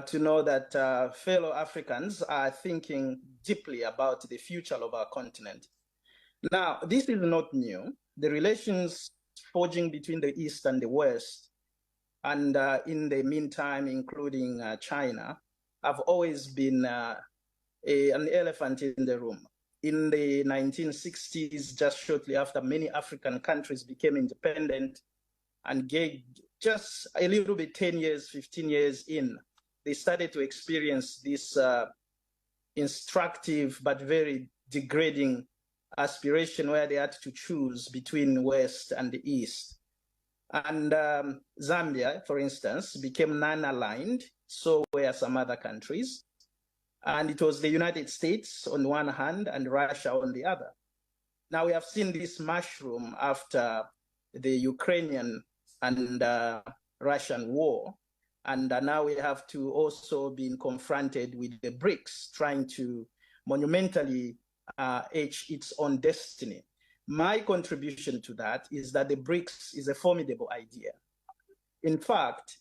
to know that fellow Africans are thinking deeply about the future of our continent. Now, this is not new. The relations forging between the East and the West, and in the meantime, including China, have always been an elephant in the room. In the 1960s, just shortly after many African countries became independent and just a little bit 10 years, 15 years in, they started to experience this instructive but very degrading aspiration where they had to choose between West and the East. And Zambia, for instance, became non-aligned, so were some other countries. And it was the United States on one hand and Russia on the other. Now we have seen this mushroom after the Ukrainian and Russian war. And now we have to also be confronted with the BRICS trying to monumentally etch its own destiny. My contribution to that is that the BRICS is a formidable idea. In fact,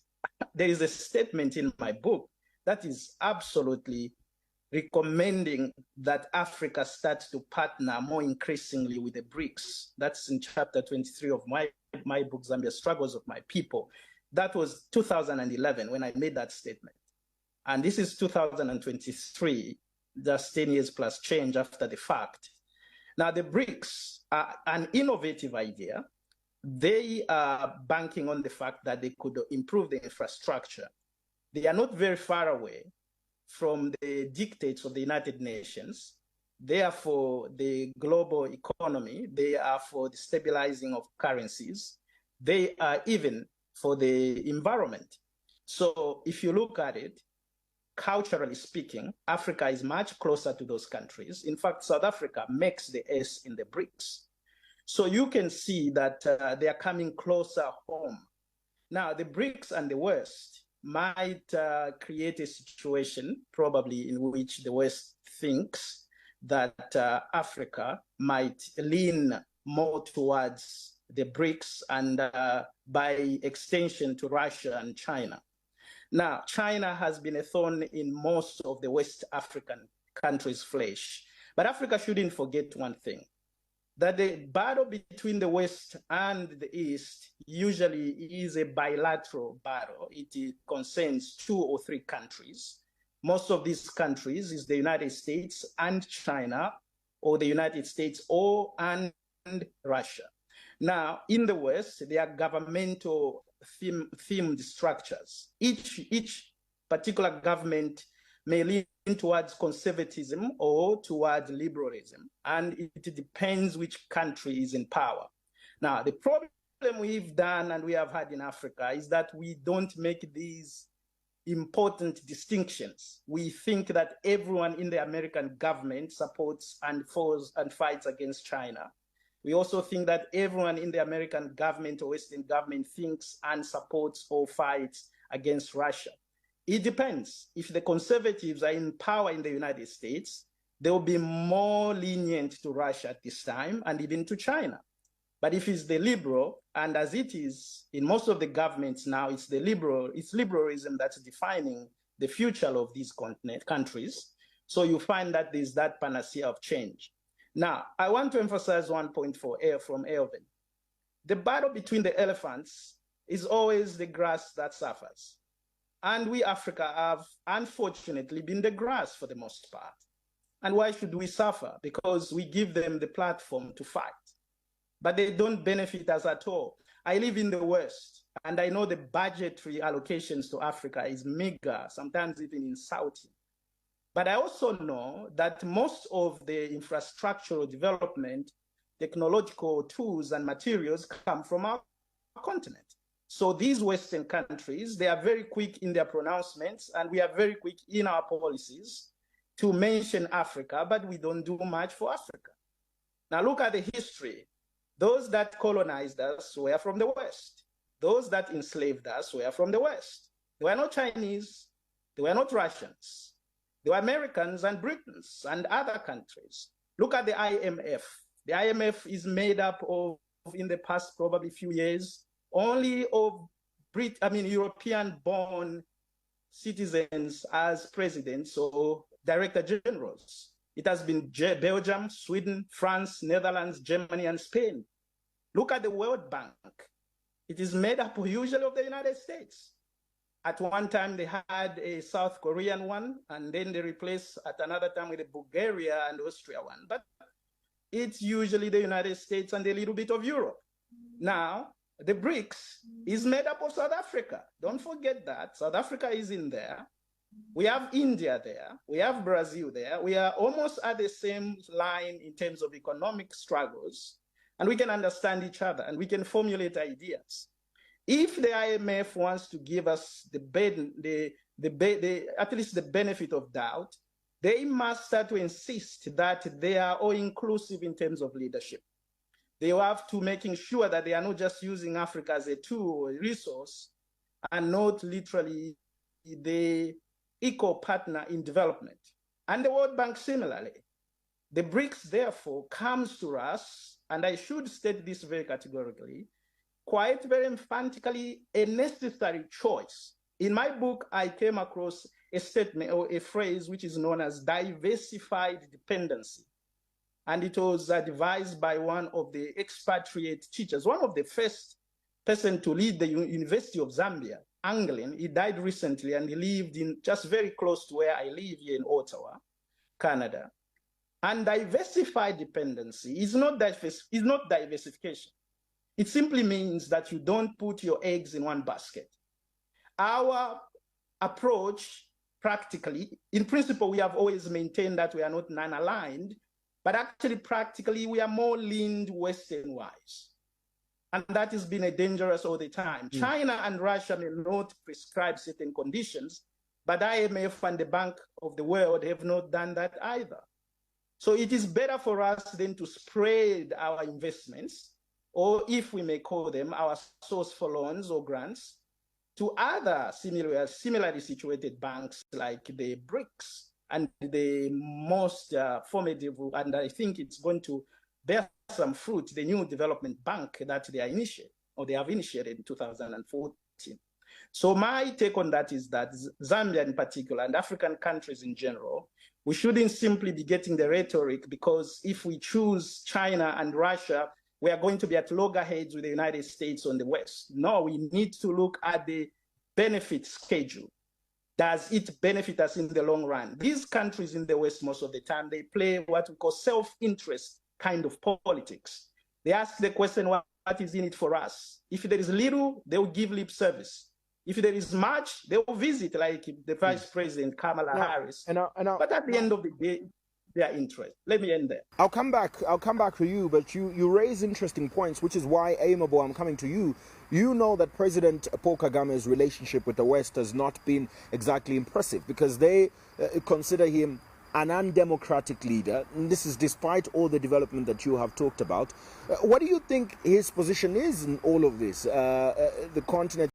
there is a statement in my book that is absolutely recommending that Africa starts to partner more increasingly with the BRICS. That's in chapter 23 of my book, Zambia Struggles of My People. That was 2011 when I made that statement. And this is 2023, just 10 years plus change after the fact. Now, the BRICS are an innovative idea. They are banking on the fact that they could improve the infrastructure. They are not very far away from the dictates of the United Nations. They are for the global economy. They are for the stabilizing of currencies. They are even for the environment. So if you look at it, culturally speaking, Africa is much closer to those countries. In fact, South Africa makes the S in the BRICS. So you can see that they are coming closer home. Now, the BRICS and the West might create a situation probably in which the West thinks that Africa might lean more towards the BRICS and by extension to Russia and China. Now, China has been a thorn in most of the West African countries' flesh. But Africa shouldn't forget one thing, that the battle between the West and the East usually is a bilateral battle. It concerns 2 or 3 countries. Most of these countries is the United States and China, or the United States and Russia. Now, in the West, there are governmental themed structures. Each particular government may lean towards conservatism or towards liberalism, and it depends which country is in power. Now, the problem we've done and we have had in Africa is that we don't make these important distinctions. We think that everyone in the American government supports and fights against China. We also think that everyone in the American government or Western government thinks and supports or fights against Russia. It depends. If the conservatives are in power in the United States, they will be more lenient to Russia at this time and even to China. But if it's the liberal, and as it is in most of the governments now, it's liberalism that's defining the future of these countries. So you find that there's that panacea of change. Now, I want to emphasize one point from Elvin. The battle between the elephants is always the grass that suffers. And we, Africa, have unfortunately been the grass for the most part. And why should we suffer? Because we give them the platform to fight. But they don't benefit us at all. I live in the West, and I know the budgetary allocations to Africa is meager, sometimes even insulting. But I also know that most of the infrastructural development, technological tools and materials come from our continent. So these Western countries, they are very quick in their pronouncements, and we are very quick in our policies to mention Africa, but we don't do much for Africa. Now look at the history. Those that colonized us were from the West. Those that enslaved us were from the West. They were not Chinese, they were not Russians. They were Americans and Britons and other countries. Look at the IMF. The IMF is made up of, in the past probably few years, only of European-born citizens as presidents or director generals. It has been Belgium, Sweden, France, Netherlands, Germany, and Spain. Look at the World Bank. It is made up usually of the United States. At one time, they had a South Korean one, and then they replaced at another time with a Bulgaria and Austria one. But it's usually the United States and a little bit of Europe. Now, the BRICS is made up of South Africa. Don't forget that. South Africa is in there. We have India there. We have Brazil there. We are almost at the same line in terms of economic struggles, and we can understand each other and we can formulate ideas. If the IMF wants to give us at least the benefit of doubt, they must start to insist that they are all inclusive in terms of leadership. They have to making sure that they are not just using Africa as a tool or a resource and not literally the equal partner in development. And the World Bank similarly. The BRICS therefore comes to us, and I should state this very categorically, quite very emphatically a necessary choice. In my book, I came across a statement or a phrase which is known as diversified dependency. And it was advised by one of the expatriate teachers, one of the first person to lead the University of Zambia, Anglin. He died recently and he lived in just very close to where I live here in Ottawa, Canada. And diversified dependency is not diversification. It simply means that you don't put your eggs in one basket. Our approach practically, in principle, we have always maintained that we are not non-aligned, but actually practically we are more leaned Western-wise. And that has been a dangerous all the time. China and Russia may not prescribe certain conditions, but IMF and the Bank of the World have not done that either. So it is better for us then to spread our investments, or if we may call them our source for loans or grants, to other similarly situated banks like the BRICS and the most formidable, and I think it's going to bear some fruit, the new development bank that they have initiated in 2014. So my take on that is that Zambia in particular and African countries in general, we shouldn't simply be getting the rhetoric because if we choose China and Russia, we are going to be at loggerheads with the United States on the West. No, we need to look at the benefit schedule. Does it benefit us in the long run? These countries in the West, most of the time, they play what we call self-interest kind of politics. They ask the question, what is in it for us? If there is little, they will give lip service. If there is much, they will visit, like the Vice President Kamala Harris. But at the end of the day, their interest. Let me end there. I'll come back to you, but you raise interesting points, which is why, Aimable, I'm coming to you. You know that President Paul Kagame's relationship with the West has not been exactly impressive because they consider him an undemocratic leader. And this is despite all the development that you have talked about. What do you think his position is in all of this? The continent